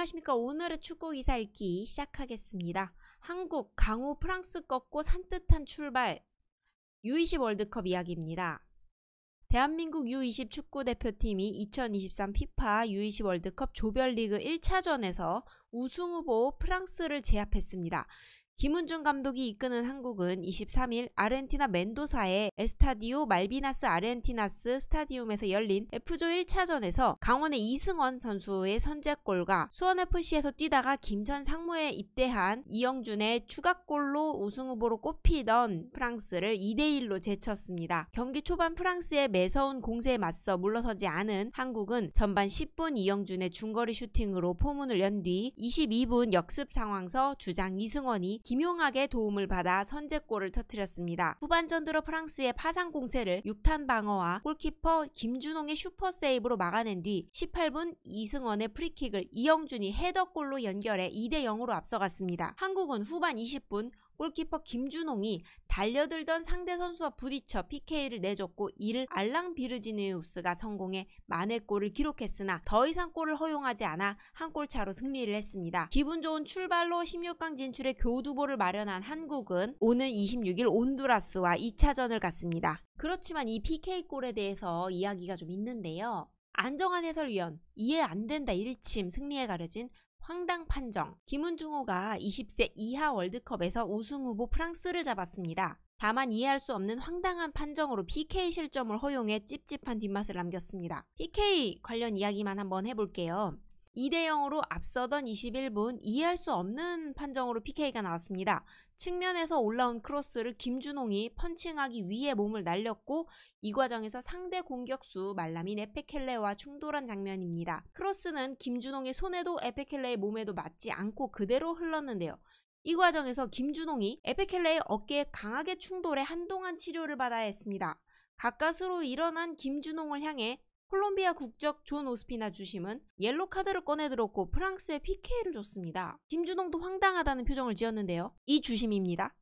안녕하십니까. 오늘의 축구 기사 읽기 시작하겠습니다. 한국 강호 프랑스 꺾고 산뜻한 출발. U20 월드컵 이야기입니다. 대한민국 U20 축구대표팀이 2023 피파 U20 월드컵 조별리그 1차전에서 우승후보 프랑스를 제압했습니다. 김은중 감독이 이끄는 한국은 23일 아르헨티나 멘도사의 에스타디오 말비나스 아르헨티나스 스타디움에서 열린 F조 1차전에서 강원의 이승원 선수의 선제골과 수원FC에서 뛰다가 김천 상무에 입대한 이영준의 추가골로 우승후보로 꼽히던 프랑스를 2대1로 제쳤습니다. 경기 초반 프랑스의 매서운 공세에 맞서 물러서지 않은 한국은 전반 10분 이영준의 중거리 슈팅으로 포문을 연 뒤 22분 역습 상황서 주장 이승원이 기묘하게 도움을 받아 선제골을 터뜨렸습니다. 후반전 들어 프랑스의 파상 공세를 6탄 방어와 골키퍼 김준홍의 슈퍼세이브로 막아낸 뒤 18분 이승원의 프리킥을 이영준이 헤더골로 연결해 2대0으로 앞서갔습니다. 한국은 후반 20분 골키퍼 김준홍이 달려들던 상대 선수와 부딪혀 PK를 내줬고 이를 알랑 비르지니우스가 성공해 만회골을 기록했으나 더 이상 골을 허용하지 않아 한 골 차로 승리를 했습니다. 기분 좋은 출발로 16강 진출에 교두보를 마련한 한국은 오는 26일 온두라스와 2차전을 갖습니다. 그렇지만 이 PK골에 대해서 이야기가 좀 있는데요. 안정환 해설위원, 이해 안 된다 일침 승리에 가려진 황당 판정. 김은중호가 20세 이하 월드컵에서 우승후보 프랑스를 잡았습니다. 다만 이해할 수 없는 황당한 판정으로 PK 실점을 허용해 찝찝한 뒷맛을 남겼습니다. PK 관련 이야기만 한번 해볼게요. 2대0으로 앞서던 21분 이해할 수 없는 판정으로 PK가 나왔습니다. 측면에서 올라온 크로스를 김준홍이 펀칭하기 위해 몸을 날렸고 이 과정에서 상대 공격수 말라민 에페켈레와 충돌한 장면입니다. 크로스는 김준홍의 손에도 에페켈레의 몸에도 맞지 않고 그대로 흘렀는데요. 이 과정에서 김준홍이 에페켈레의 어깨에 강하게 충돌해 한동안 치료를 받아야 했습니다. 가까스로 일어난 김준홍을 향해 콜롬비아 국적 존 오스피나 주심은 옐로 카드를 꺼내들었고 프랑스에 PK를 줬습니다. 김준홍도 황당하다는 표정을 지었는데요. 이 주심입니다.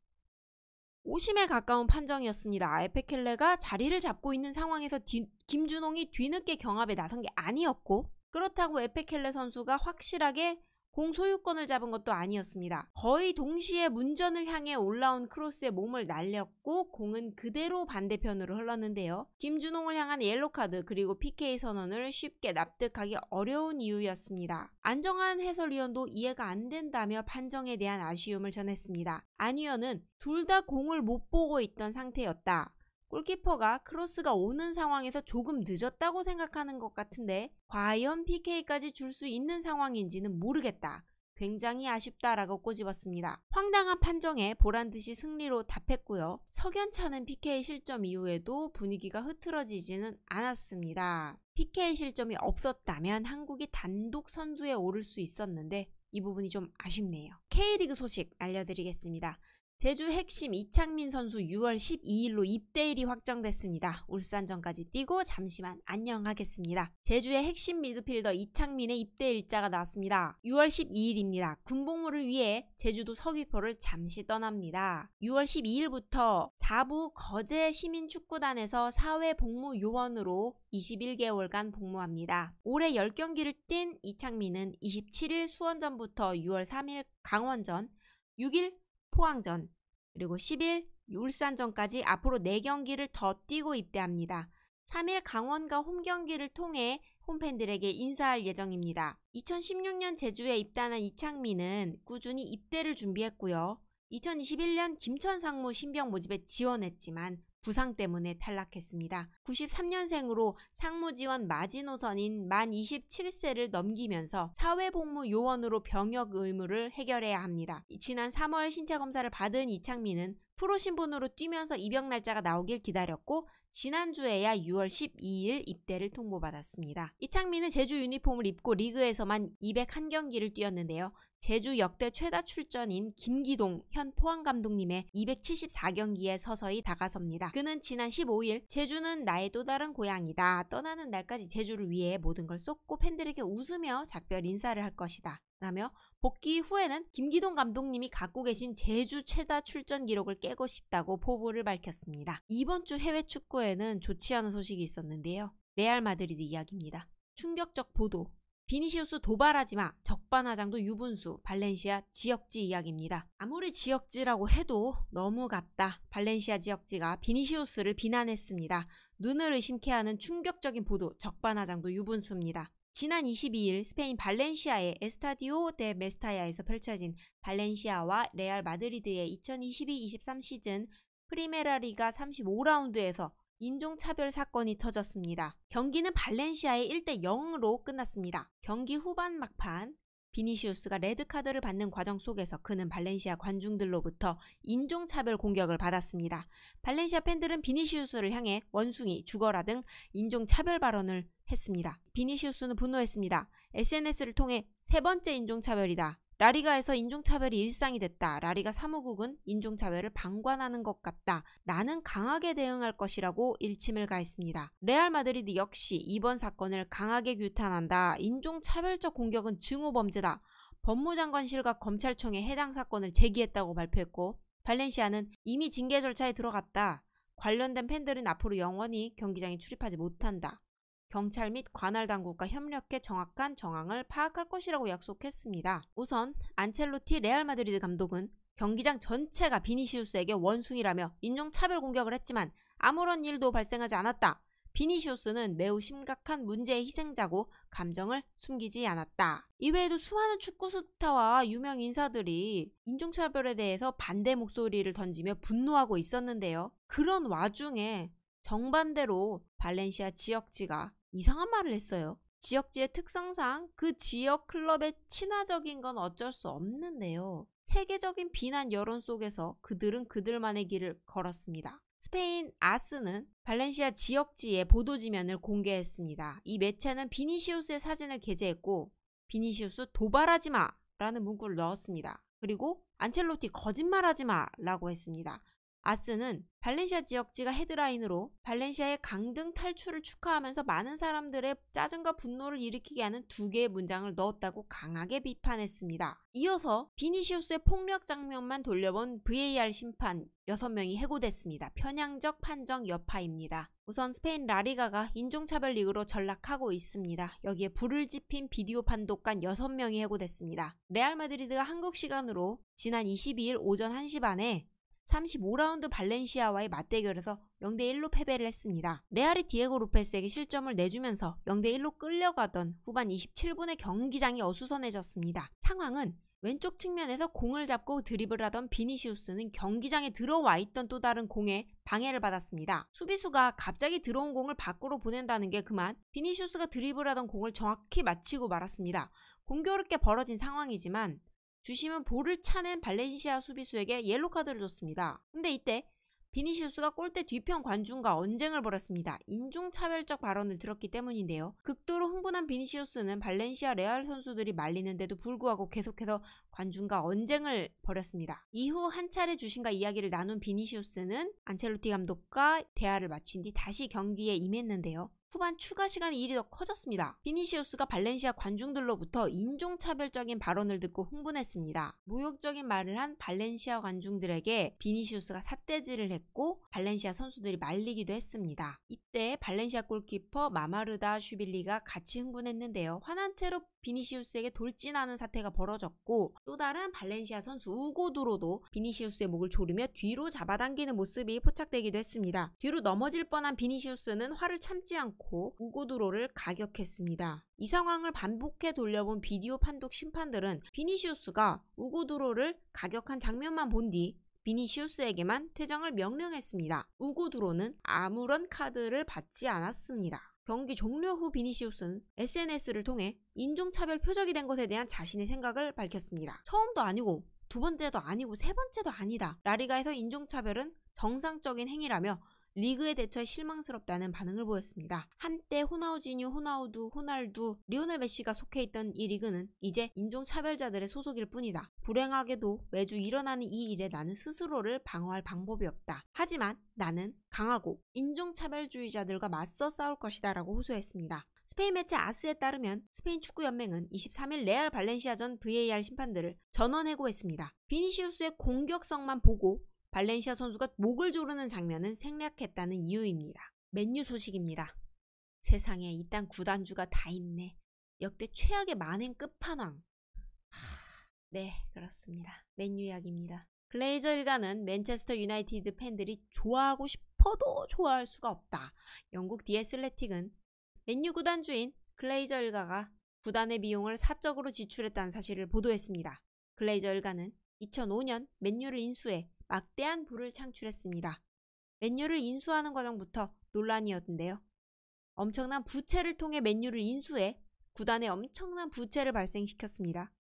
오심에 가까운 판정이었습니다. 에페켈레가 자리를 잡고 있는 상황에서 김준홍이 뒤늦게 경합에 나선 게 아니었고 그렇다고 에페켈레 선수가 확실하게 공 소유권을 잡은 것도 아니었습니다. 거의 동시에 문전을 향해 올라온 크로스에 몸을 날렸고 공은 그대로 반대편으로 흘렀는데요. 김준홍을 향한 옐로카드 그리고 PK 선언을 쉽게 납득하기 어려운 이유였습니다. 안정환 해설위원도 이해가 안 된다며 판정에 대한 아쉬움을 전했습니다. 안 위원은 둘 다 공을 못 보고 있던 상태였다. 골키퍼가 크로스가 오는 상황에서 조금 늦었다고 생각하는 것 같은데 과연 PK까지 줄 수 있는 상황인지는 모르겠다. 굉장히 아쉽다라고 꼬집었습니다. 황당한 판정에 보란듯이 승리로 답했고요. 석연찮은 PK 실점 이후에도 분위기가 흐트러지지는 않았습니다. PK 실점이 없었다면 한국이 단독 선두에 오를 수 있었는데 이 부분이 좀 아쉽네요. K리그 소식 알려드리겠습니다. 제주 핵심 이창민 선수 6월 12일로 입대일이 확정됐습니다. 울산전까지 뛰고 잠시만 안녕하겠습니다. 제주의 핵심 미드필더 이창민의 입대 일자가 나왔습니다. 6월 12일입니다. 군복무를 위해 제주도 서귀포를 잠시 떠납니다. 6월 12일부터 4부 거제 시민축구단에서 사회복무요원으로 21개월간 복무합니다. 올해 10경기를 뛴 이창민은 27일 수원전부터 6월 3일 강원전, 6일 포항전, 그리고 10일 울산전까지 앞으로 4경기를 더 뛰고 입대합니다. 3일 강원과 홈경기를 통해 홈팬들에게 인사할 예정입니다. 2016년 제주에 입단한 이창민은 꾸준히 입대를 준비했고요. 2021년 김천 상무 신병 모집에 지원했지만 부상 때문에 탈락했습니다. 93년생으로 상무지원 마지노선인 만 27세를 넘기면서 사회복무요원으로 병역 의무를 해결해야 합니다. 지난 3월 신체검사를 받은 이창민은 프로 신분으로 뛰면서 입역 날짜가 나오길 기다렸고 지난주에야 6월 12일 입대를 통보받았습니다. 이창민은 제주 유니폼을 입고 리그에서만 201경기를 뛰었는데요. 제주 역대 최다 출전인 김기동 현 포항감독님의 274경기에 서서히 다가섭니다. 그는 지난 15일 제주는 나의 또 다른 고향이다. 떠나는 날까지 제주를 위해 모든 걸 쏟고 팬들에게 웃으며 작별 인사를 할 것이다. 라며 복귀 후에는 김기동 감독님이 갖고 계신 제주 최다 출전 기록을 깨고 싶다고 포부를 밝혔습니다. 이번 주 해외 축구에는 좋지 않은 소식이 있었는데요. 레알 마드리드 이야기입니다. 충격적 보도. 비니시우스 도발하지마, 적반하장도 유분수, 발렌시아 지역지 이야기입니다. 아무리 지역지라고 해도 너무 같다. 발렌시아 지역지가 비니시우스를 비난했습니다. 눈을 의심케 하는 충격적인 보도, 적반하장도 유분수입니다. 지난 22일 스페인 발렌시아의 에스타디오 데 메스타야에서 펼쳐진 발렌시아와 레알 마드리드의 2022-23 시즌 프리메라 리가 35라운드에서 인종차별 사건이 터졌습니다. 경기는 발렌시아의 1대0으로 끝났습니다. 경기 후반 막판 비니시우스가 레드카드를 받는 과정 속에서 그는 발렌시아 관중들로부터 인종차별 공격을 받았습니다. 발렌시아 팬들은 비니시우스를 향해 원숭이, 죽어라 등 인종차별 발언을 했습니다. 비니시우스는 분노했습니다. SNS를 통해 세 번째 인종차별이다. 라리가에서 인종차별이 일상이 됐다. 라리가 사무국은 인종차별을 방관하는 것 같다. 나는 강하게 대응할 것이라고 일침을 가했습니다. 레알 마드리드 역시 이번 사건을 강하게 규탄한다. 인종차별적 공격은 증오범죄다. 법무장관실과 검찰청에 해당 사건을 제기했다고 발표했고, 발렌시아는 이미 징계 절차에 들어갔다. 관련된 팬들은 앞으로 영원히 경기장에 출입하지 못한다. 경찰 및 관할 당국과 협력해 정확한 정황을 파악할 것이라고 약속했습니다. 우선 안첼로티 레알 마드리드 감독은 경기장 전체가 비니시우스에게 원숭이라며 인종차별 공격을 했지만 아무런 일도 발생하지 않았다. 비니시우스는 매우 심각한 문제의 희생자고 감정을 숨기지 않았다. 이외에도 수많은 축구 스타와 유명 인사들이 인종차별에 대해서 반대 목소리를 던지며 분노하고 있었는데요. 그런 와중에 정반대로 발렌시아 지역지가 이상한 말을 했어요. 지역지의 특성상 그 지역 클럽에 친화적인 건 어쩔 수 없는데요. 세계적인 비난 여론 속에서 그들은 그들만의 길을 걸었습니다. 스페인 아스는 발렌시아 지역지의 보도지면을 공개했습니다. 이 매체는 비니시우스의 사진을 게재했고 비니시우스 도발하지마 라는 문구를 넣었습니다. 그리고 안첼로티 거짓말하지마 라고 했습니다. 아스는 발렌시아 지역지가 헤드라인으로 발렌시아의 강등 탈출을 축하하면서 많은 사람들의 짜증과 분노를 일으키게 하는 두 개의 문장을 넣었다고 강하게 비판했습니다. 이어서 비니시우스의 폭력 장면만 돌려본 VAR 심판 6명이 해고됐습니다. 편향적 판정 여파입니다. 우선 스페인 라리가가 인종차별 리그로 전락하고 있습니다. 여기에 불을 지핀 비디오 판독관 6명이 해고됐습니다. 레알 마드리드가 한국 시간으로 지난 22일 오전 1시 반에 35라운드 발렌시아와의 맞대결에서 0대1로 패배를 했습니다. 레알이 디에고 로페스에게 실점을 내주면서 0대1로 끌려가던 후반 27분에 경기장이 어수선해졌습니다. 상황은 왼쪽 측면에서 공을 잡고 드리블하던 비니시우스는 경기장에 들어와 있던 또 다른 공에 방해를 받았습니다. 수비수가 갑자기 들어온 공을 밖으로 보낸다는 게 그만 비니시우스가 드리블하던 공을 정확히 맞히고 말았습니다. 공교롭게 벌어진 상황이지만 주심은 볼을 차낸 발렌시아 수비수에게 옐로카드를 줬습니다. 근데 이때 비니시우스가 골대 뒤편 관중과 언쟁을 벌였습니다. 인종차별적 발언을 들었기 때문인데요. 극도로 흥분한 비니시우스는 발렌시아 레알 선수들이 말리는데도 불구하고 계속해서 관중과 언쟁을 벌였습니다. 이후 한 차례 주심과 이야기를 나눈 비니시우스는 안첼로티 감독과 대화를 마친 뒤 다시 경기에 임했는데요. 후반 추가 시간이 일이 더 커졌습니다. 비니시우스가 발렌시아 관중들로부터 인종차별적인 발언을 듣고 흥분했습니다. 모욕적인 말을 한 발렌시아 관중들에게 비니시우스가 삿대질을 했고 발렌시아 선수들이 말리기도 했습니다. 이때 발렌시아 골키퍼 마마르다 슈빌리가 같이 흥분했는데요. 화난 채로 비니시우스에게 돌진하는 사태가 벌어졌고 또 다른 발렌시아 선수 우고두로도 비니시우스의 목을 조르며 뒤로 잡아당기는 모습이 포착되기도 했습니다. 뒤로 넘어질 뻔한 비니시우스는 화를 참지 않고 우고두로를 가격했습니다. 이 상황을 반복해 돌려본 비디오 판독 심판들은 비니시우스가 우고두로를 가격한 장면만 본 뒤 비니시우스에게만 퇴장을 명령했습니다. 우고두로는 아무런 카드를 받지 않았습니다. 경기 종료 후 비니시우스는 SNS를 통해 인종차별 표적이 된 것에 대한 자신의 생각을 밝혔습니다. 처음도 아니고 두 번째도 아니고 세 번째도 아니다. 라리가에서 인종차별은 정상적인 행위라며 리그의 대처에 실망스럽다는 반응을 보였습니다. 한때 호나우지뉴, 호나우두, 호날두, 리오넬 메시가 속해 있던 이 리그는 이제 인종차별자들의 소속일 뿐이다. 불행하게도 매주 일어나는 이 일에 나는 스스로를 방어할 방법이 없다. 하지만 나는 강하고 인종차별주의자들과 맞서 싸울 것이다 라고 호소했습니다. 스페인 매체 아스에 따르면 스페인 축구연맹은 23일 레알 발렌시아전 VAR 심판들을 전원 해고했습니다. 비니시우스의 공격성만 보고 발렌시아 선수가 목을 조르는 장면은 생략했다는 이유입니다. 맨유 소식입니다. 세상에 이딴 구단주가 다 있네. 역대 최악의 만행 끝판왕. 네, 그렇습니다. 맨유 이야기입니다. 글레이저 일가는 맨체스터 유나이티드 팬들이 좋아하고 싶어도 좋아할 수가 없다. 영국 디 애슬레틱은 맨유 구단주인 글레이저 일가가 구단의 비용을 사적으로 지출했다는 사실을 보도했습니다. 글레이저 일가는 2005년 맨유를 인수해 막대한 부를 창출했습니다. 맨유를 인수하는 과정부터 논란이었는데요. 엄청난 부채를 통해 맨유를 인수해 구단에 엄청난 부채를 발생시켰습니다.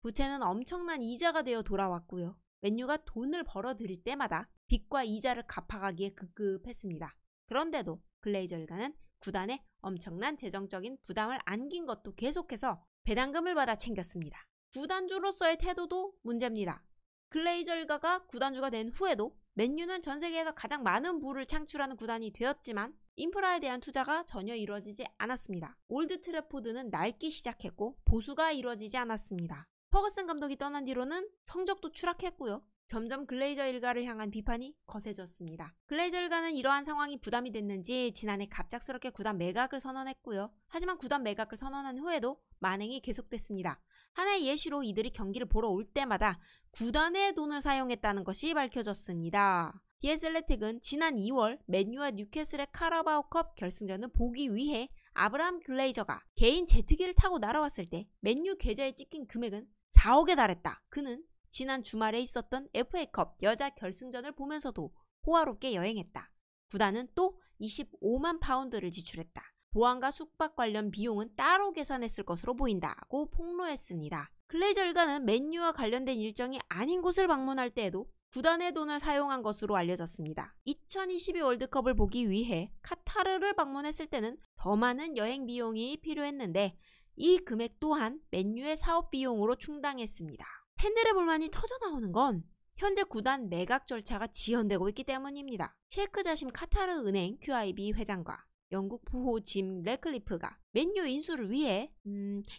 부채는 엄청난 이자가 되어 돌아왔고요. 맨유가 돈을 벌어들일 때마다 빚과 이자를 갚아가기에 급급했습니다. 그런데도 글레이저 일가는 구단에 엄청난 재정적인 부담을 안긴 것도 계속해서 배당금을 받아 챙겼습니다. 구단주로서의 태도도 문제입니다. 글레이저 일가가 구단주가 된 후에도 맨유는 전 세계에서 가장 많은 부를 창출하는 구단이 되었지만 인프라에 대한 투자가 전혀 이루어지지 않았습니다. 올드 트래포드는 낡기 시작했고 보수가 이루어지지 않았습니다. 퍼거슨 감독이 떠난 뒤로는 성적도 추락했고요. 점점 글레이저 일가를 향한 비판이 거세졌습니다. 글레이저 일가는 이러한 상황이 부담이 됐는지 지난해 갑작스럽게 구단 매각을 선언했고요. 하지만 구단 매각을 선언한 후에도 만행이 계속됐습니다. 하나의 예시로 이들이 경기를 보러 올 때마다 구단의 돈을 사용했다는 것이 밝혀졌습니다. 디 애슬레틱은 지난 2월 맨유와 뉴캐슬의 카라바오컵 결승전을 보기 위해 아브라함 글레이저가 개인 제트기를 타고 날아왔을 때 맨유 계좌에 찍힌 금액은 4억에 달했다. 그는 지난 주말에 있었던 FA컵 여자 결승전을 보면서도 호화롭게 여행했다. 구단은 또 25만 파운드를 지출했다. 보안과 숙박 관련 비용은 따로 계산했을 것으로 보인다고 폭로했습니다. 글레이저 일가는 맨유와 관련된 일정이 아닌 곳을 방문할 때에도 구단의 돈을 사용한 것으로 알려졌습니다. 2022 월드컵을 보기 위해 카타르를 방문했을 때는 더 많은 여행 비용이 필요했는데 이 금액 또한 맨유의 사업 비용으로 충당했습니다. 팬들의 불만이 터져나오는 건 현재 구단 매각 절차가 지연되고 있기 때문입니다. 셰이크 자심 카타르 은행 QIB 회장과 영국 부호 짐 래클리프가 맨유 인수를 위해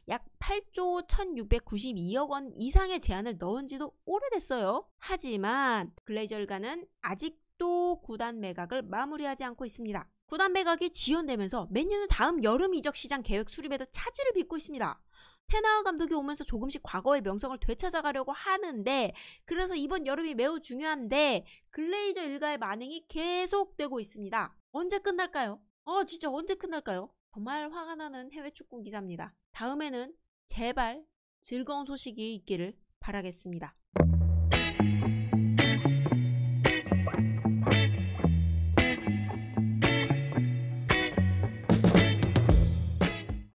약 8조 1692억 원 이상의 제안을 넣은 지도 오래됐어요. 하지만 글레이저 일가는 아직도 구단 매각을 마무리하지 않고 있습니다. 구단 매각이 지연되면서 맨유는 다음 여름 이적 시장 계획 수립에도 차질을 빚고 있습니다. 테나흐 감독이 오면서 조금씩 과거의 명성을 되찾아가려고 하는데 그래서 이번 여름이 매우 중요한데 글레이저 일가의 만행이 계속되고 있습니다. 언제 끝날까요? 진짜 언제 끝날까요? 정말 화가 나는 해외 축구 기사입니다. 다음에는 제발 즐거운 소식이 있기를 바라겠습니다.